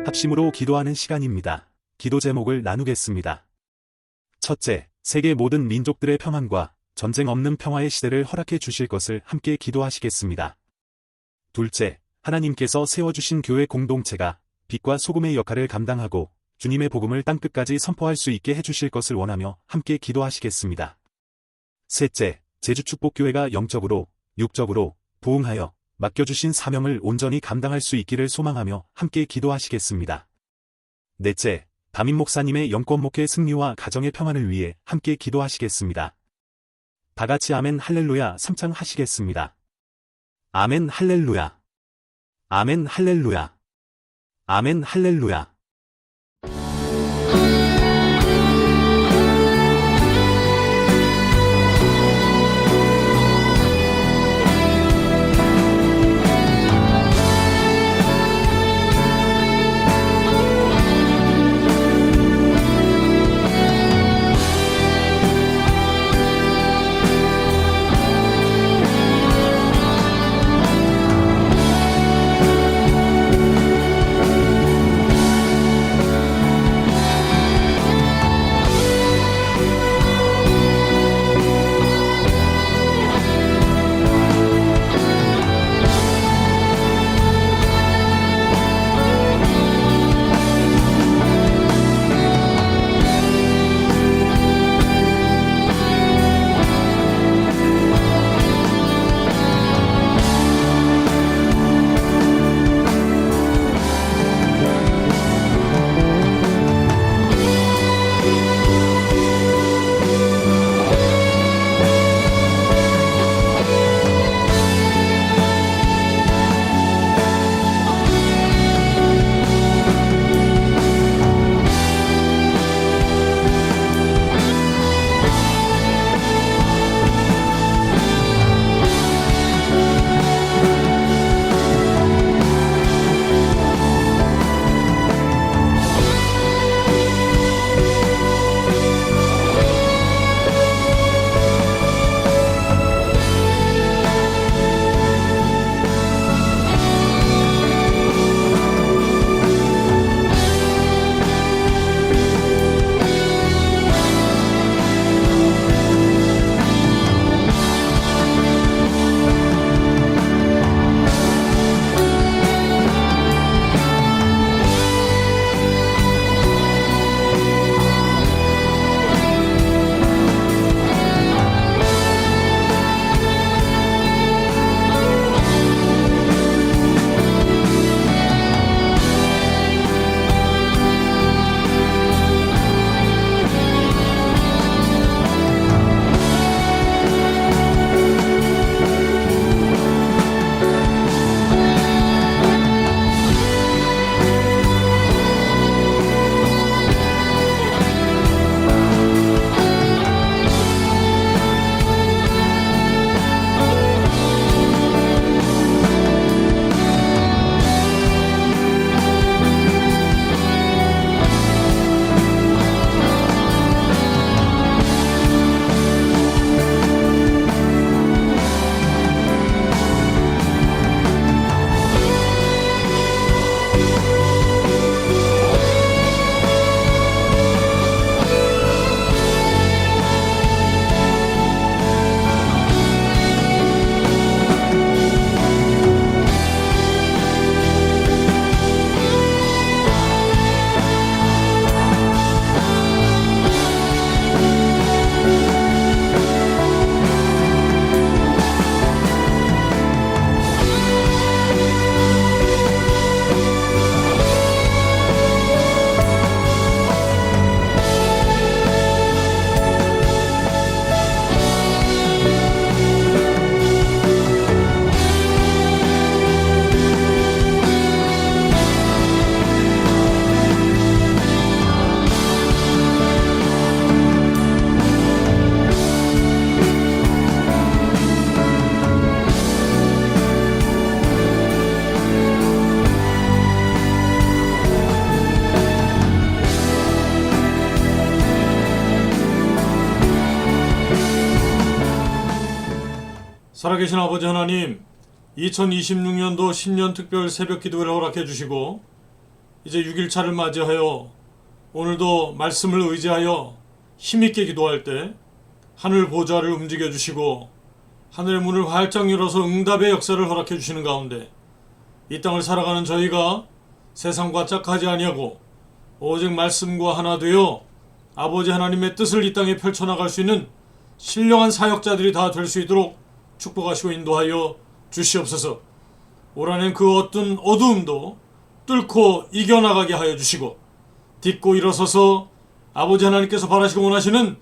합심으로 기도하는 시간입니다. 기도 제목을 나누겠습니다. 첫째, 세계 모든 민족들의 평안과 전쟁 없는 평화의 시대를 허락해 주실 것을 함께 기도하시겠습니다. 둘째, 하나님께서 세워주신 교회 공동체가 빛과 소금의 역할을 감당하고 주님의 복음을 땅끝까지 선포할 수 있게 해주실 것을 원하며 함께 기도하시겠습니다. 셋째, 제주축복교회가 영적으로, 육적으로 부흥하여 맡겨주신 사명을 온전히 감당할 수 있기를 소망하며 함께 기도하시겠습니다. 넷째, 담임 목사님의 영권 목회 승리와 가정의 평안을 위해 함께 기도하시겠습니다. 다같이 아멘 할렐루야 3창 하시겠습니다. 아멘 할렐루야. 아멘 할렐루야. 아멘 할렐루야. 살아계신 아버지 하나님, 2026년도 신년 특별 새벽 기도를 허락해 주시고 이제 6일차를 맞이하여 오늘도 말씀을 의지하여 힘있게 기도할 때 하늘 보좌를 움직여 주시고 하늘의 문을 활짝 열어서 응답의 역사를 허락해 주시는 가운데 이 땅을 살아가는 저희가 세상과 짝하지 아니하고 오직 말씀과 하나 되어 아버지 하나님의 뜻을 이 땅에 펼쳐나갈 수 있는 신령한 사역자들이 다 될 수 있도록 축복하시고 인도하여 주시옵소서. 올 한해 그 어떤 어두움도 뚫고 이겨나가게 하여 주시고 딛고 일어서서 아버지 하나님께서 바라시고 원하시는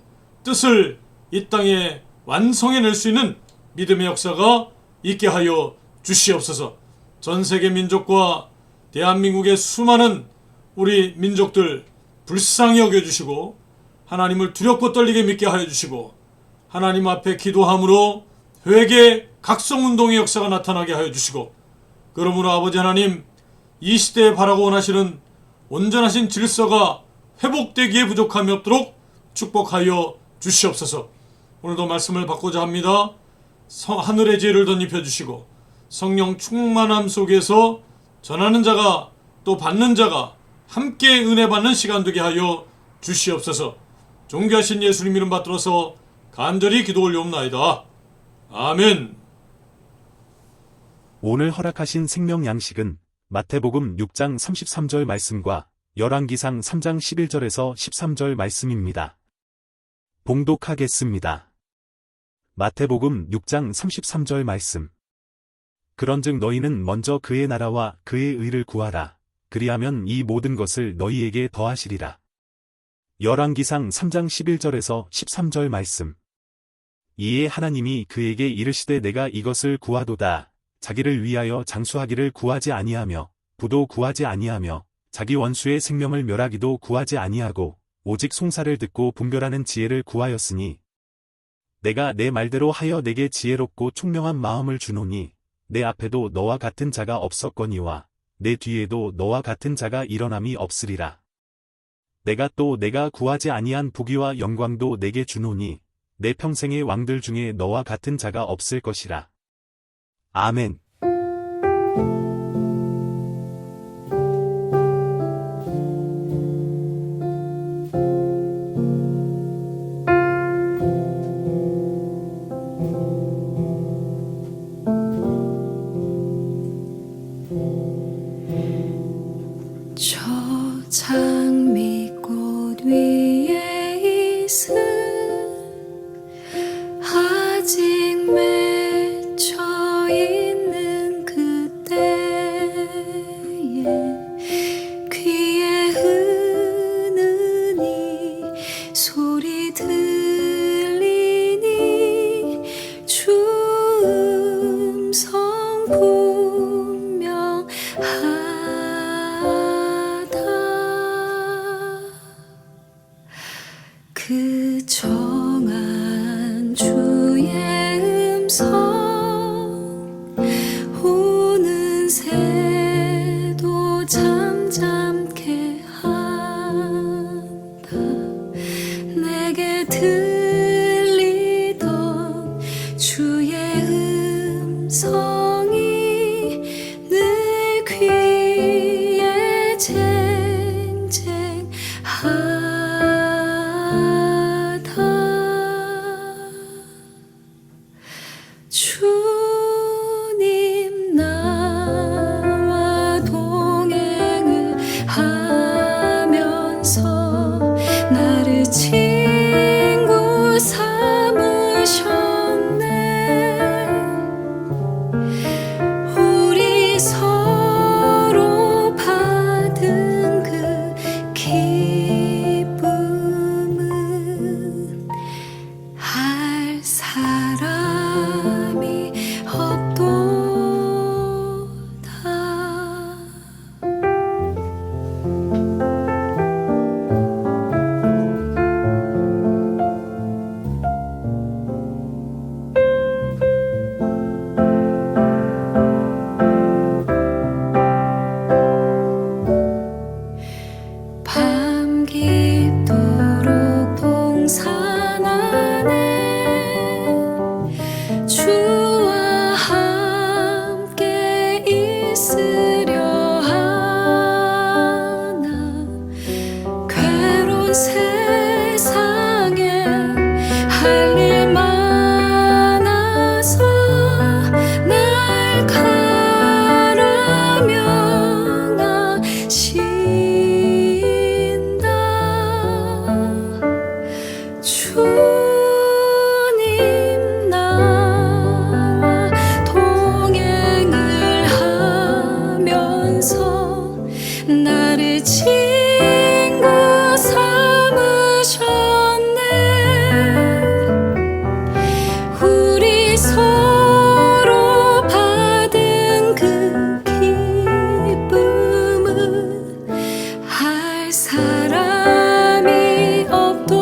뜻을 이 땅에 완성해낼 수 있는 믿음의 역사가 있게 하여 주시옵소서. 전 세계 민족과 대한민국의 수많은 우리 민족들 불쌍히 여겨주시고 하나님을 두렵고 떨리게 믿게 하여 주시고 하나님 앞에 기도함으로 회개 각성운동의 역사가 나타나게 하여 주시고 그러므로 아버지 하나님 이 시대에 바라고 원하시는 온전하신 질서가 회복되기에 부족함이 없도록 축복하여 주시옵소서. 오늘도 말씀을 받고자 합니다. 하늘의 지혜를 덧입혀 주시고 성령 충만함 속에서 전하는 자가 또 받는 자가 함께 은혜 받는 시간 되게 하여 주시옵소서. 존귀하신 예수님 이름 받들어서 간절히 기도 올려옵나이다. 아멘. 오늘 허락하신 생명 양식은 마태복음 6장 33절 말씀과 열왕기상 3장 11절에서 13절 말씀입니다. 봉독하겠습니다. 마태복음 6장 33절 말씀. 그런즉 너희는 먼저 그의 나라와 그의 의를 구하라. 그리하면 이 모든 것을 너희에게 더하시리라. 열왕기상 3장 11절에서 13절 말씀. 이에 하나님이 그에게 이르시되 내가 이것을 구하도다. 자기를 위하여 장수하기를 구하지 아니하며 부도 구하지 아니하며 자기 원수의 생명을 멸하기도 구하지 아니하고 오직 송사를 듣고 분별하는 지혜를 구하였으니 내가 내 말대로 하여 내게 지혜롭고 총명한 마음을 주노니 내 앞에도 너와 같은 자가 없었거니와 내 뒤에도 너와 같은 자가 일어남이 없으리라. 내가 또 내가 구하지 아니한 부귀와 영광도 내게 주노니 내 평생의 왕들 중에 너와 같은 자가 없을 것이라. 아멘. 저 장미꽃 위에 있을 아직 맺혀 있는 그때에 귀에 흐느니 소리 들리니 주 음성 분명하다. 그 정한 주의 음성 오는 새도 잠잠케 한다. 내게 들리던 주의 음성이 늘 귀에 쟁쟁하다. 주 주님 나와 동행을 하면서 나를 친구 삼으셨네. 우리 서로 받은 그 기쁨은 할 사람이 없도다.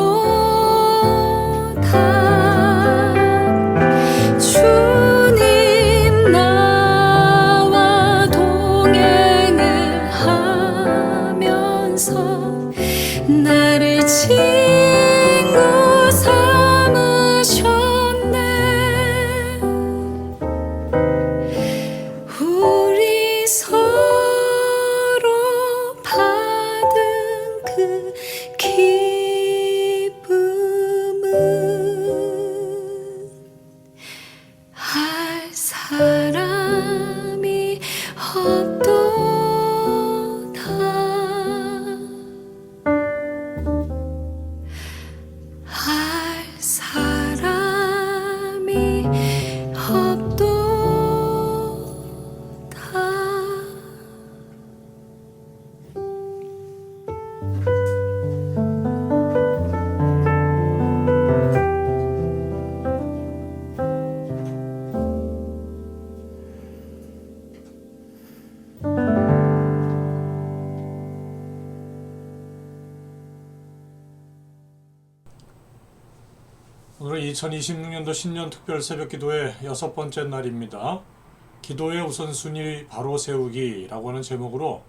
주님 나와 동행을 하면서 나를 친구 삼으셨네. 우리 서로 받은 그 기쁨은 할 사람이 없도다. 할 사람이 없도다. 오늘은 2026년도 신년 특별 새벽 기도의 6번째 날입니다. 기도의 우선순위 바로 세우기라고 하는 제목으로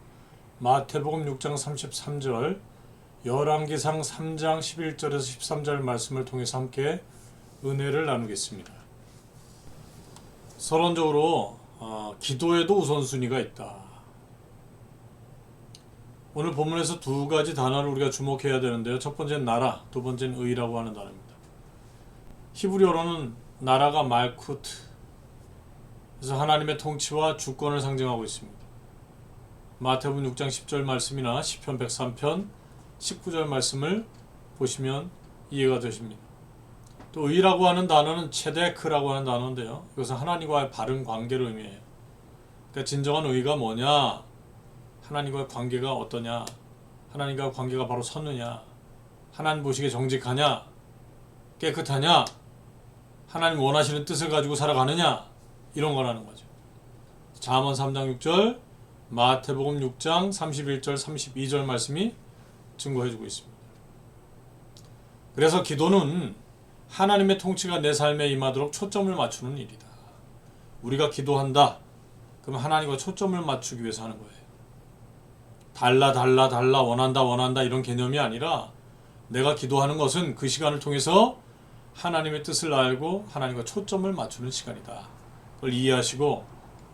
마태복음 6장 33절, 열왕기상 3장 11절에서 13절 말씀을 통해서 함께 은혜를 나누겠습니다. 서론적으로 기도에도 우선순위가 있다. 오늘 본문에서 두 가지 단어를 우리가 주목해야 되는데요. 첫 번째는 나라, 두 번째는 의라고 하는 단어입니다. 히브리어로는 나라가 말쿠트, 그래서 하나님의 통치와 주권을 상징하고 있습니다. 마태복음 6장 10절 말씀이나 시편 103편 19절 말씀을 보시면 이해가 되십니다. 또 의라고 하는 단어는 체데크라고 하는 단어인데요. 이것은 하나님과의 바른 관계를 의미해요. 그러니까 진정한 의가 뭐냐? 하나님과의 관계가 어떠냐? 하나님과의 관계가 바로 섰느냐? 하나님 보시기에 정직하냐? 깨끗하냐? 하나님 원하시는 뜻을 가지고 살아가느냐? 이런 거라는 거죠. 잠언 3장 6절, 마태복음 6장 31절 32절 말씀이 증거해주고 있습니다. 그래서 기도는 하나님의 통치가 내 삶에 임하도록 초점을 맞추는 일이다. 우리가 기도한다. 그럼 하나님과 초점을 맞추기 위해서 하는 거예요. 달라 원한다 이런 개념이 아니라 내가 기도하는 것은 그 시간을 통해서 하나님의 뜻을 알고 하나님과 초점을 맞추는 시간이다. 그걸 이해하시고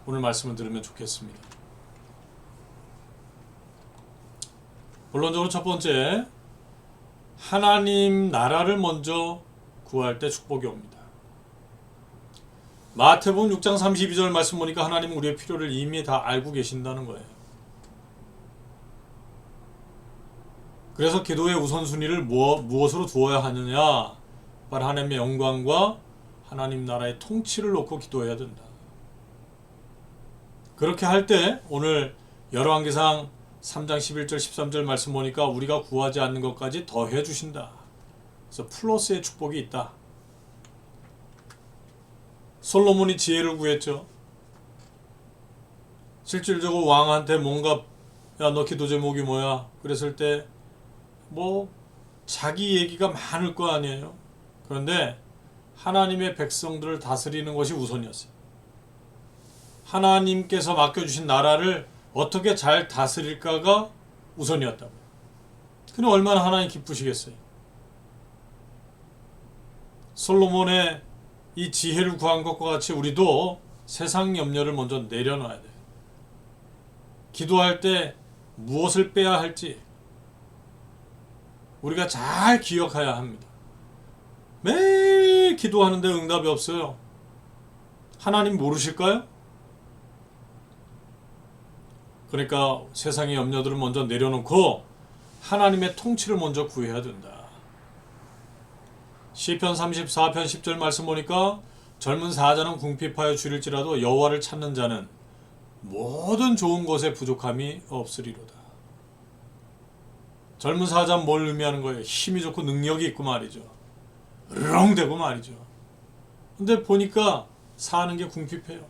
오늘 말씀을 들으면 좋겠습니다. 본론적으로 첫 번째, 하나님 나라를 먼저 구할 때 축복이 옵니다. 마태복음 6장 32절 말씀 보니까 하나님은 우리의 필요를 이미 다 알고 계신다는 거예요. 그래서 기도의 우선순위를 무엇으로 두어야 하느냐? 바로 하나님의 영광과 하나님 나라의 통치를 놓고 기도해야 된다. 그렇게 할 때 오늘 열왕기상 3장 11절 13절 말씀 보니까 우리가 구하지 않는 것까지 더해 주신다. 그래서 플러스의 축복이 있다. 솔로몬이 지혜를 구했죠. 실질적으로 왕한테 뭔가 야 너 기도 제목이 뭐야? 그랬을 때 자기 얘기가 많을 거 아니에요. 그런데 하나님의 백성들을 다스리는 것이 우선이었어요. 하나님께서 맡겨주신 나라를 어떻게 잘 다스릴까가 우선이었다고요. 그럼 얼마나 하나님 기쁘시겠어요. 솔로몬의 이 지혜를 구한 것과 같이 우리도 세상 염려를 먼저 내려놔야 돼요. 기도할 때 무엇을 빼야 할지 우리가 잘 기억해야 합니다. 매일 기도하는데 응답이 없어요. 하나님 모르실까요? 그러니까 세상의 염려들을 먼저 내려놓고 하나님의 통치를 먼저 구해야 된다. 시편 34편 10절 말씀 보니까 젊은 사자는 궁핍하여 줄일지라도 여호와를 찾는 자는 모든 좋은 것에 부족함이 없으리로다. 젊은 사자는 뭘 의미하는 거예요? 힘이 좋고 능력이 있고 말이죠. 으렁대고 말이죠. 근데 보니까 사는 게 궁핍해요.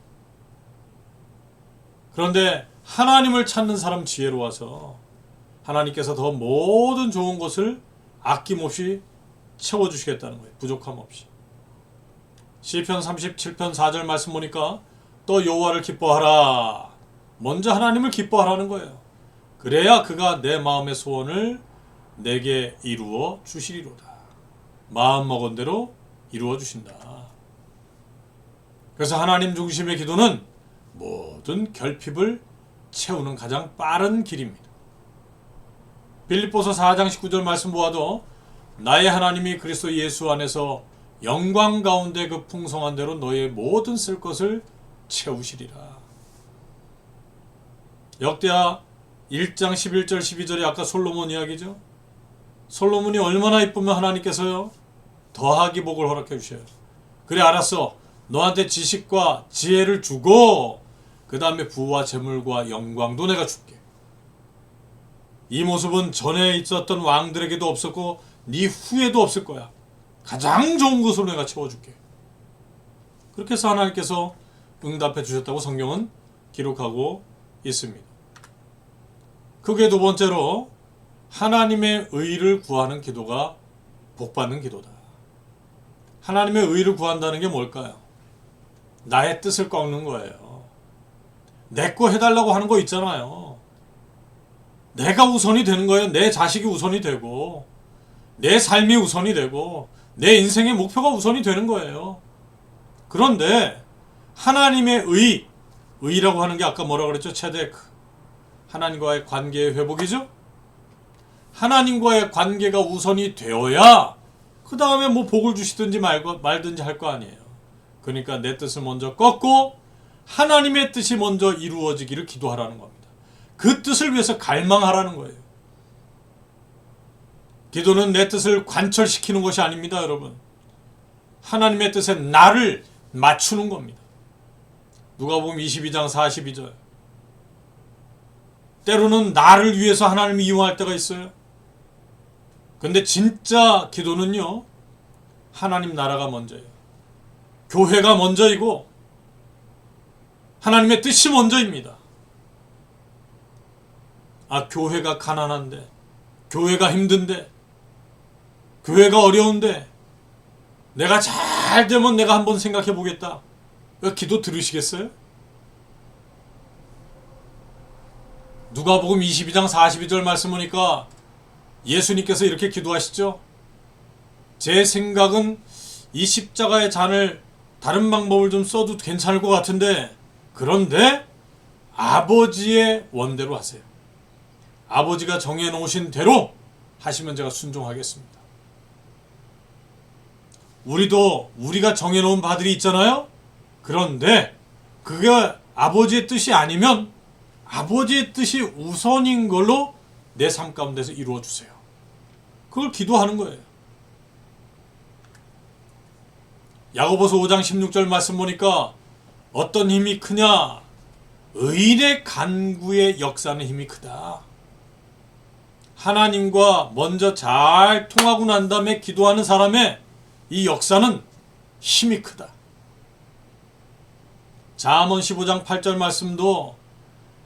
그런데 하나님을 찾는 사람 지혜로워서 하나님께서 더 모든 좋은 것을 아낌없이 채워주시겠다는 거예요. 부족함 없이. 시편 37편 4절 말씀 보니까 또 여호와를 기뻐하라. 먼저 하나님을 기뻐하라는 거예요. 그래야 그가 내 마음의 소원을 내게 이루어 주시리로다. 마음먹은 대로 이루어 주신다. 그래서 하나님 중심의 기도는 모든 결핍을 채우는 가장 빠른 길입니다. 빌립보서 4장 19절 말씀 보아도 나의 하나님이 그리스도 예수 안에서 영광 가운데 그 풍성한 대로 너의 모든 쓸 것을 채우시리라. 역대하 1장 11절 12절이 아까 솔로몬 이야기죠. 솔로몬이 얼마나 이쁘면 하나님께서요 더하기 복을 허락해 주셔요. 그래 알았어. 너한테 지식과 지혜를 주고 그 다음에 부와 재물과 영광도 내가 줄게. 이 모습은 전에 있었던 왕들에게도 없었고 네 후에도 없을 거야. 가장 좋은 것으로 내가 채워줄게. 그렇게 해서 하나님께서 응답해 주셨다고 성경은 기록하고 있습니다. 그게 두 번째로 하나님의 의를 구하는 기도가 복받는 기도다. 하나님의 의를 구한다는 게 뭘까요? 나의 뜻을 꺾는 거예요. 내 거 해달라고 하는 거 있잖아요. 내가 우선이 되는 거예요. 내 자식이 우선이 되고 내 삶이 우선이 되고 내 인생의 목표가 우선이 되는 거예요. 그런데 하나님의 의라고 하는 게 아까 뭐라고 그랬죠? 체데크. 하나님과의 관계의 회복이죠? 하나님과의 관계가 우선이 되어야 그 다음에 뭐 복을 주시든지 말든지 할 거 아니에요. 그러니까 내 뜻을 먼저 꺾고 하나님의 뜻이 먼저 이루어지기를 기도하라는 겁니다. 그 뜻을 위해서 갈망하라는 거예요. 기도는 내 뜻을 관철시키는 것이 아닙니다, 여러분. 하나님의 뜻에 나를 맞추는 겁니다. 누가복음 22장 42절. 때로는 나를 위해서 하나님이 이용할 때가 있어요. 근데 진짜 기도는요, 하나님 나라가 먼저예요. 교회가 먼저이고 하나님의 뜻이 먼저입니다. 아, 교회가 가난한데, 교회가 힘든데, 교회가 어려운데 내가 잘 되면 내가 한번 생각해 보겠다. 기도 들으시겠어요? 누가복음 22장 42절 말씀 보니까 예수님께서 이렇게 기도하시죠. 제 생각은 이 십자가의 잔을 다른 방법을 좀 써도 괜찮을 것 같은데, 그런데 아버지의 원대로 하세요. 아버지가 정해놓으신 대로 하시면 제가 순종하겠습니다. 우리가 정해놓은 바들이 있잖아요. 그런데 그게 아버지의 뜻이 아니면 아버지의 뜻이 우선인 걸로 내 삶 가운데서 이루어 주세요. 그걸 기도하는 거예요. 야고보서 5장 16절 말씀 보니까 어떤 힘이 크냐? 의인의 간구의 역사는 힘이 크다. 하나님과 먼저 잘 통하고 난 다음에 기도하는 사람의 이 역사는 힘이 크다. 잠언 15장 8절 말씀도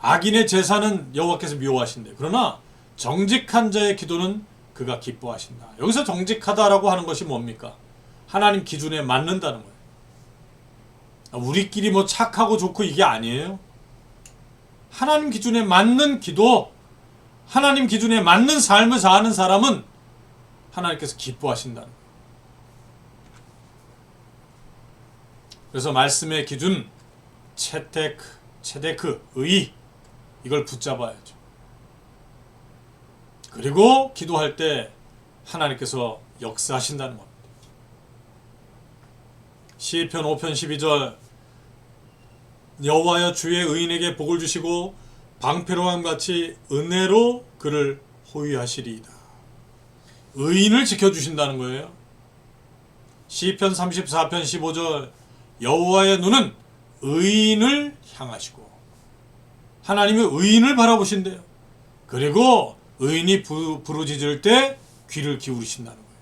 악인의 제사는 여호와께서 미워하신대. 그러나 정직한 자의 기도는 그가 기뻐하신다. 여기서 정직하다라고 하는 것이 뭡니까? 하나님 기준에 맞는다는 거예요. 우리끼리 뭐 착하고 좋고 이게 아니에요. 하나님 기준에 맞는 기도, 하나님 기준에 맞는 삶을 사는 사람은 하나님께서 기뻐하신다는 거예요. 그래서 말씀의 기준, 체데크, 의, 이걸 붙잡아야죠. 그리고 기도할 때 하나님께서 역사하신다는 겁니다. 시편 5편 12절 여호와여 주의 의인에게 복을 주시고 방패로함 같이 은혜로 그를 호위하시리이다. 의인을 지켜주신다는 거예요. 시편 34편 15절 여호와의 눈은 의인을 향하시고 하나님이 의인을 바라보신대요. 그리고 의인이 부르짖을 때 귀를 기울이신다는 거예요.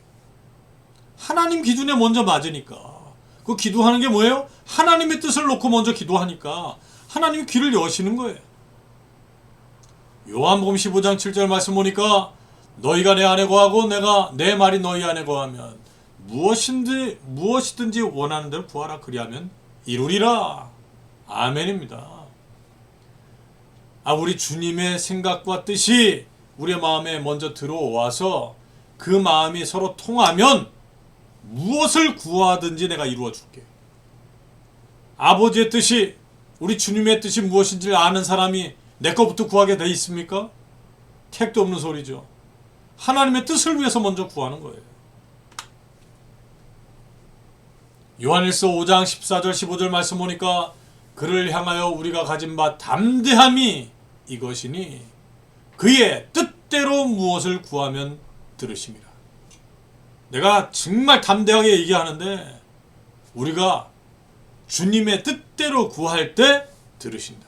하나님 기준에 먼저 맞으니까. 그 기도하는 게 뭐예요? 하나님의 뜻을 놓고 먼저 기도하니까 하나님이 귀를 여시는 거예요. 요한복음 15장 7절 말씀 보니까 너희가 내 안에 거하고 내가 내 말이 너희 안에 거하면 무엇이든지 원하는 대로 구하라 그리하면 이루리라. 아멘입니다. 우리 주님의 생각과 뜻이 우리의 마음에 먼저 들어와서 그 마음이 서로 통하면 무엇을 구하든지 내가 이루어 줄게. 아버지의 뜻이, 우리 주님의 뜻이 무엇인지 아는 사람이 내 것부터 구하게 돼 있습니까? 택도 없는 소리죠. 하나님의 뜻을 위해서 먼저 구하는 거예요. 요한일서 5장 14절 15절 말씀 보니까 그를 향하여 우리가 가진 바 담대함이 이것이니 그의 뜻대로 무엇을 구하면 들으심이라. 내가 정말 담대하게 얘기하는데 우리가 주님의 뜻대로 구할 때 들으신다.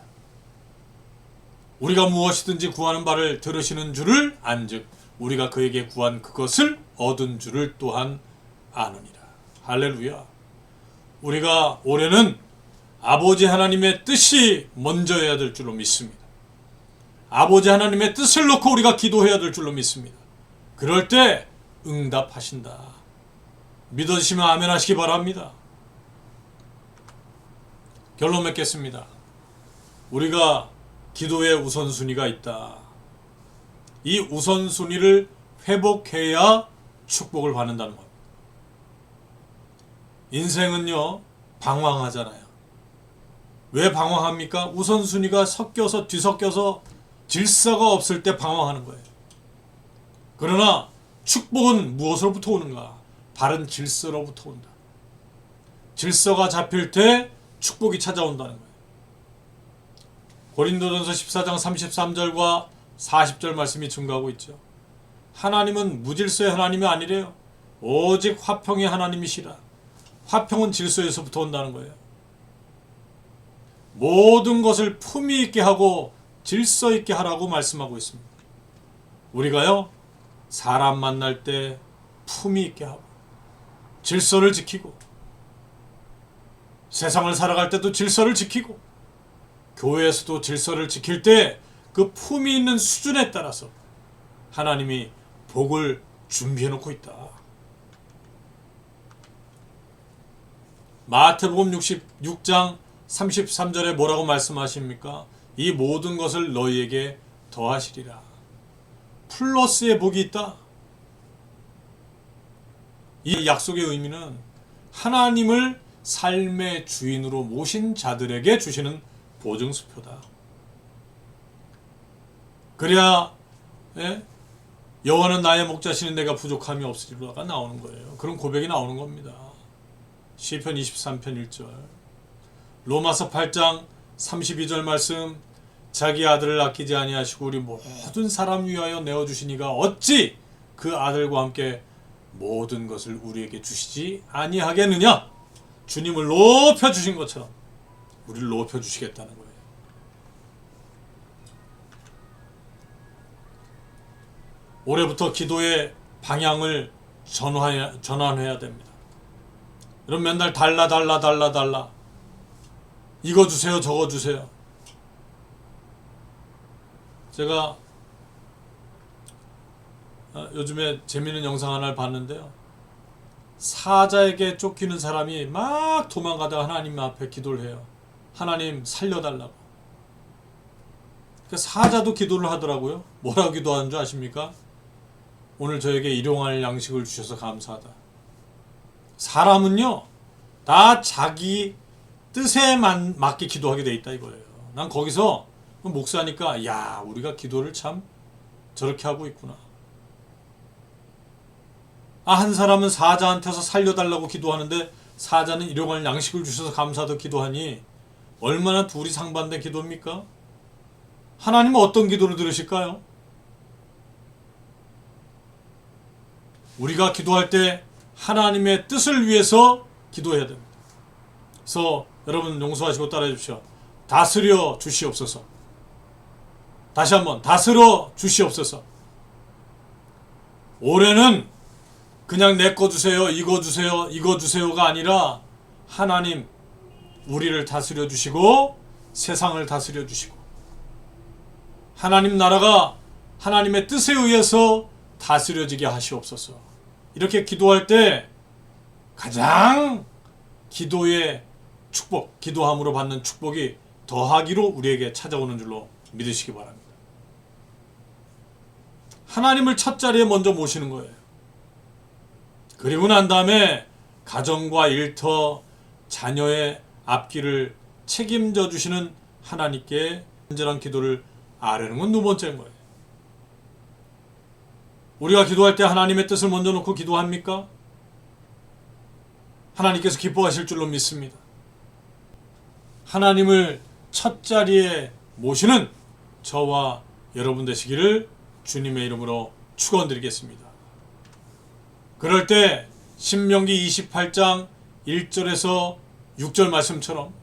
우리가 무엇이든지 구하는 바를 들으시는 줄을 안즉 우리가 그에게 구한 그것을 얻은 줄을 또한 아느니라. 할렐루야. 우리가 올해는 아버지 하나님의 뜻이 먼저여야 될 줄로 믿습니다. 아버지 하나님의 뜻을 놓고 우리가 기도해야 될 줄로 믿습니다. 그럴 때 응답하신다. 믿어지시면 아멘 하시기 바랍니다. 결론 맺겠습니다. 우리가 기도의 우선순위가 있다. 이 우선순위를 회복해야 축복을 받는다는 겁니다. 인생은요, 방황하잖아요. 왜 방황합니까? 우선순위가 섞여서 뒤섞여서 질서가 없을 때 방황하는 거예요. 그러나 축복은 무엇으로부터 오는가? 바른 질서로부터 온다. 질서가 잡힐 때 축복이 찾아온다는 거예요. 고린도전서 14장 33절과 40절 말씀이 증거하고 있죠. 하나님은 무질서의 하나님이 아니래요. 오직 화평의 하나님이시라. 화평은 질서에서부터 온다는 거예요. 모든 것을 품위 있게 하고 질서 있게 하라고 말씀하고 있습니다. 우리가요, 사람 만날 때 품위 있게 하고 질서를 지키고 세상을 살아갈 때도 질서를 지키고 교회에서도 질서를 지킬 때 그 품위 있는 수준에 따라서 하나님이 복을 준비해 놓고 있다. 마태복음 66장 33절에 뭐라고 말씀하십니까? 이 모든 것을 너희에게 더하시리라. 플러스의 복이 있다. 이 약속의 의미는 하나님을 삶의 주인으로 모신 자들에게 주시는 보증수표다. 그래야 여호와는 나의 목자시니 내가 부족함이 없으리로가 나오는 거예요. 그런 고백이 나오는 겁니다. 시편 23편 1절, 로마서 8장 32절 말씀, 자기 아들을 아끼지 아니하시고 우리 모든 사람 위하여 내어주시니가 어찌 그 아들과 함께 모든 것을 우리에게 주시지 아니하겠느냐. 주님을 높여주신 것처럼 우리를 높여주시겠다는 거예요. 올해부터 기도의 방향을 전환해야 됩니다. 그럼 맨날 달라 이거 주세요 저거 주세요. 제가 요즘에 재미있는 영상 하나를 봤는데요, 사자에게 쫓기는 사람이 막 도망가다가 하나님 앞에 기도를 해요. 하나님 살려달라고. 그러니까 사자도 기도를 하더라고요. 뭐라고 기도하는 줄 아십니까? 오늘 저에게 일용할 양식을 주셔서 감사하다. 사람은요, 다 자기 뜻에 맞게 기도하게 돼 있다 이거예요. 난 거기서 목사니까 야, 우리가 기도를 참 저렇게 하고 있구나. 한 사람은 사자한테서 살려달라고 기도하는데 사자는 일용할 양식을 주셔서 감사하다 기도하니 얼마나 둘이 상반된 기도입니까? 하나님은 어떤 기도를 들으실까요? 우리가 기도할 때 하나님의 뜻을 위해서 기도해야 됩니다. 그래서 여러분 용서하시고 따라해 주십시오. 다스려 주시옵소서. 다시 한번 다스려 주시옵소서. 올해는 그냥 내 거 주세요, 이거 주세요, 이거 주세요가 아니라 하나님 우리를 다스려 주시고 세상을 다스려 주시고 하나님 나라가 하나님의 뜻에 의해서 다스려지게 하시옵소서. 이렇게 기도할 때 가장 기도의 축복, 기도함으로 받는 축복이 더하기로 우리에게 찾아오는 줄로 믿으시기 바랍니다. 하나님을 첫 자리에 먼저 모시는 거예요. 그리고 난 다음에 가정과 일터, 자녀의 앞길을 책임져 주시는 하나님께 간절한 기도를 아뢰는 건 두 번째인 거예요. 우리가 기도할 때 하나님의 뜻을 먼저 놓고 기도합니까? 하나님께서 기뻐하실 줄로 믿습니다. 하나님을 첫 자리에 모시는 저와 여러분 되시기를 주님의 이름으로 축원드리겠습니다. 그럴 때 신명기 28장 1절에서 6절 말씀처럼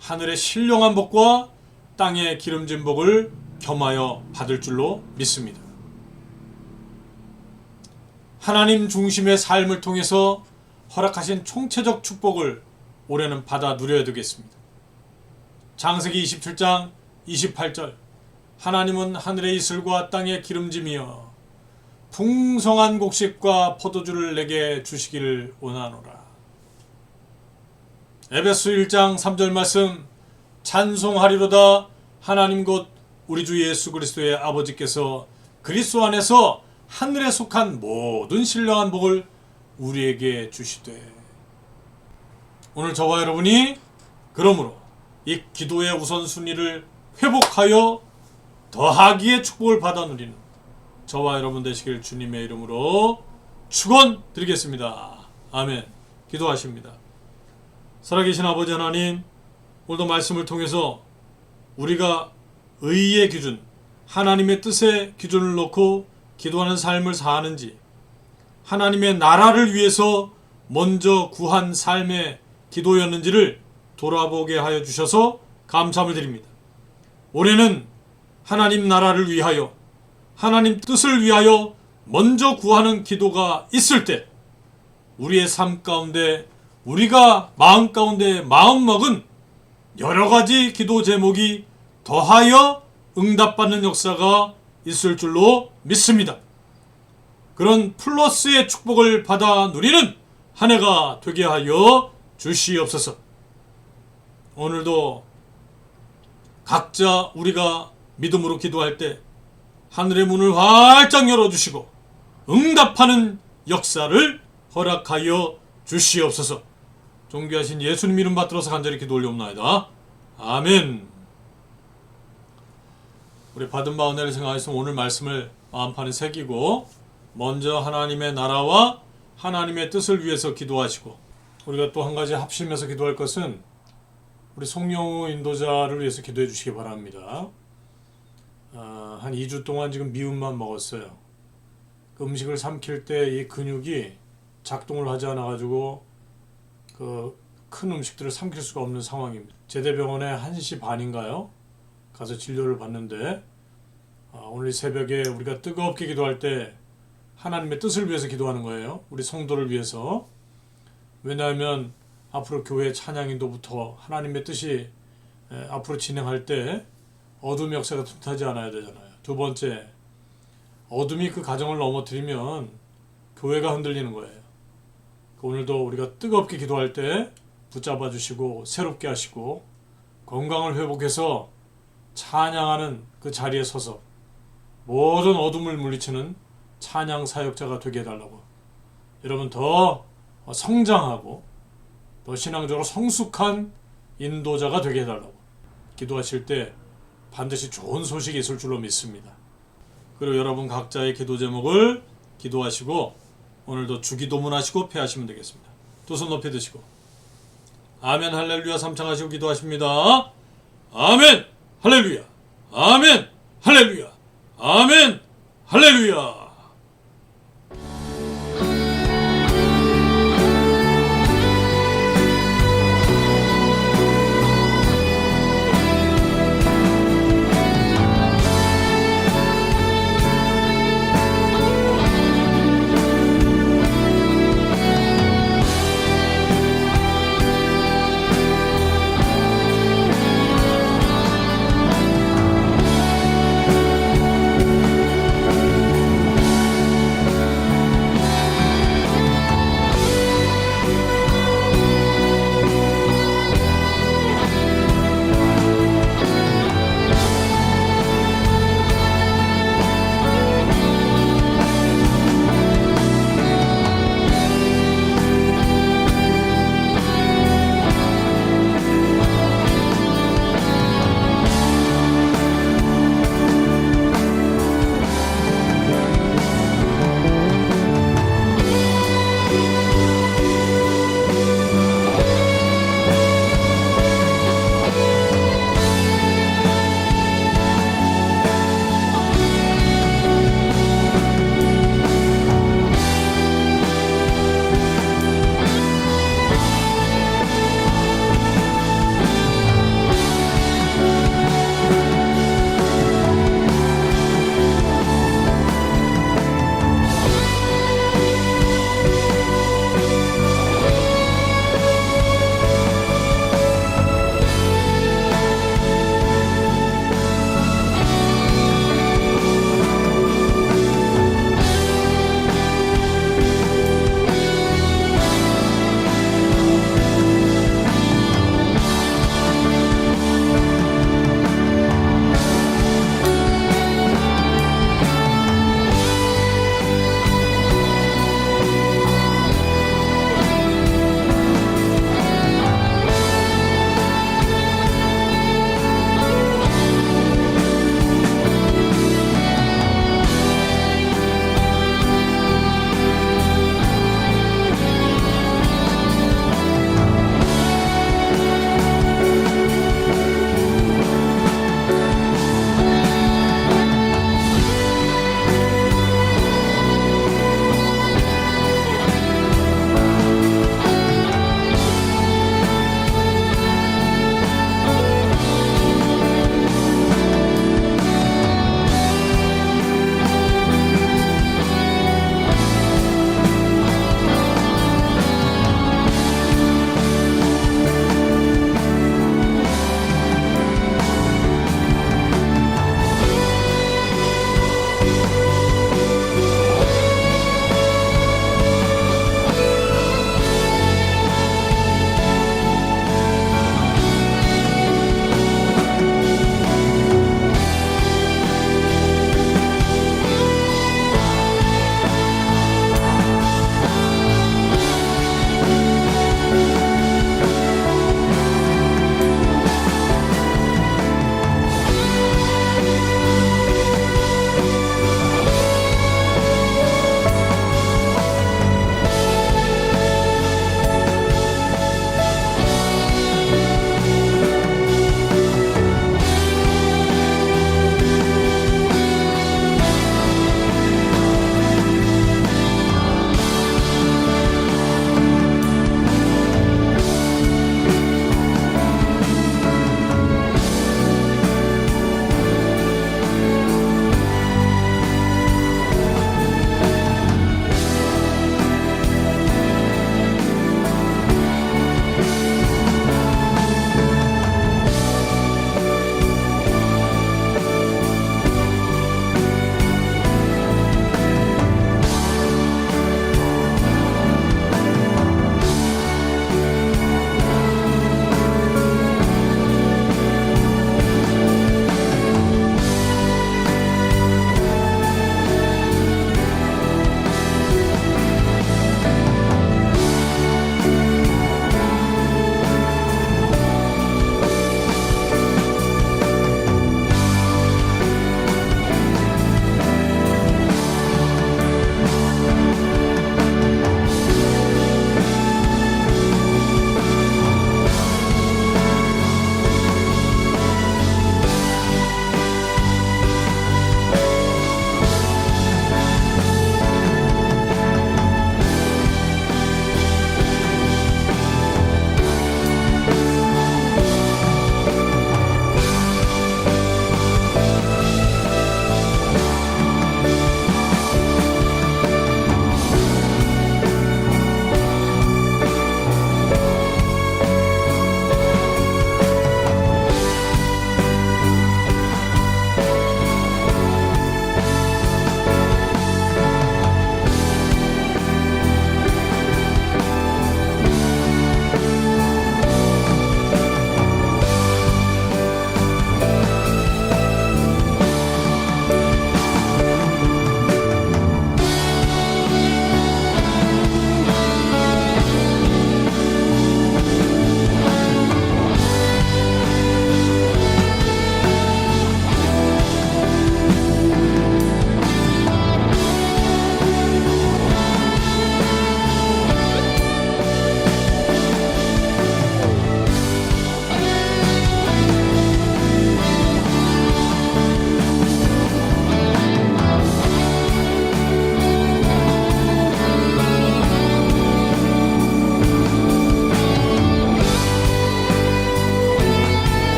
하늘의 신령한 복과 땅의 기름진 복을 겸하여 받을 줄로 믿습니다. 하나님 중심의 삶을 통해서 허락하신 총체적 축복을 올해는 받아 누려야 되겠습니다. 창세기 27장 28절 하나님은 하늘의 이슬과 땅의 기름짐이여 풍성한 곡식과 포도주를 내게 주시기를 원하노라. 에베소 1장 3절 말씀 찬송하리로다 하나님 곧 우리 주 예수 그리스도의 아버지께서 그리스도 안에서 하늘에 속한 모든 신령한 복을 우리에게 주시되. 오늘 저와 여러분이 그러므로 이 기도의 우선순위를 회복하여 더하기의 축복을 받아 누리는 저와 여러분 되시길 주님의 이름으로 축원드리겠습니다. 아멘. 기도하십니다. 살아계신 아버지 하나님, 오늘도 말씀을 통해서 우리가 의의 기준, 하나님의 뜻의 기준을 놓고 기도하는 삶을 사는지, 하나님의 나라를 위해서 먼저 구한 삶의 기도였는지를 돌아보게 하여 주셔서 감사함을 드립니다. 올해는 하나님 나라를 위하여, 하나님 뜻을 위하여 먼저 구하는 기도가 있을 때 우리의 삶 가운데, 우리가 마음 가운데 마음먹은 여러 가지 기도 제목이 더하여 응답받는 역사가 있을 줄로 믿습니다. 그런 플러스의 축복을 받아 누리는 한 해가 되게 하여 주시옵소서. 오늘도 각자 우리가 믿음으로 기도할 때 하늘의 문을 활짝 열어주시고 응답하는 역사를 허락하여 주시옵소서. 존귀하신 예수님 이름 받들어서 간절히 기도 올려옵나이다. 아멘. 우리 받은 바 은혜를 생각해서 오늘 말씀을 마음판에 새기고 먼저 하나님의 나라와 하나님의 뜻을 위해서 기도하시고, 우리가 또 한 가지 합심해서 기도할 것은 우리 송영우 인도자를 위해서 기도해 주시기 바랍니다. 한 2주 동안 지금 미음만 먹었어요. 그 음식을 삼킬 때 이 근육이 작동을 하지 않아 가지고 그 큰 음식들을 삼킬 수가 없는 상황입니다. 제대병원에 1시 반인가요? 가서 진료를 받는데 오늘 새벽에 우리가 뜨겁게 기도할 때 하나님의 뜻을 위해서 기도하는 거예요. 우리 성도를 위해서. 왜냐하면 앞으로 교회 찬양인도부터 하나님의 뜻이 앞으로 진행할 때 어둠의 역사가 틈타지 않아야 되잖아요. 두 번째, 어둠이 그 가정을 넘어뜨리면 교회가 흔들리는 거예요. 오늘도 우리가 뜨겁게 기도할 때 붙잡아 주시고 새롭게 하시고 건강을 회복해서 찬양하는 그 자리에 서서 모든 어둠을 물리치는 찬양 사역자가 되게 해달라고, 여러분 더 성장하고 더 신앙적으로 성숙한 인도자가 되게 해달라고 기도하실 때 반드시 좋은 소식이 있을 줄로 믿습니다. 그리고 여러분 각자의 기도 제목을 기도하시고 오늘도 주기도문 하시고 패하시면 되겠습니다. 두 손 높이 드시고 아멘 할렐루야 삼창하시고 기도하십니다. 아멘 할렐루야. 아멘. 할렐루야. 아멘. 할렐루야.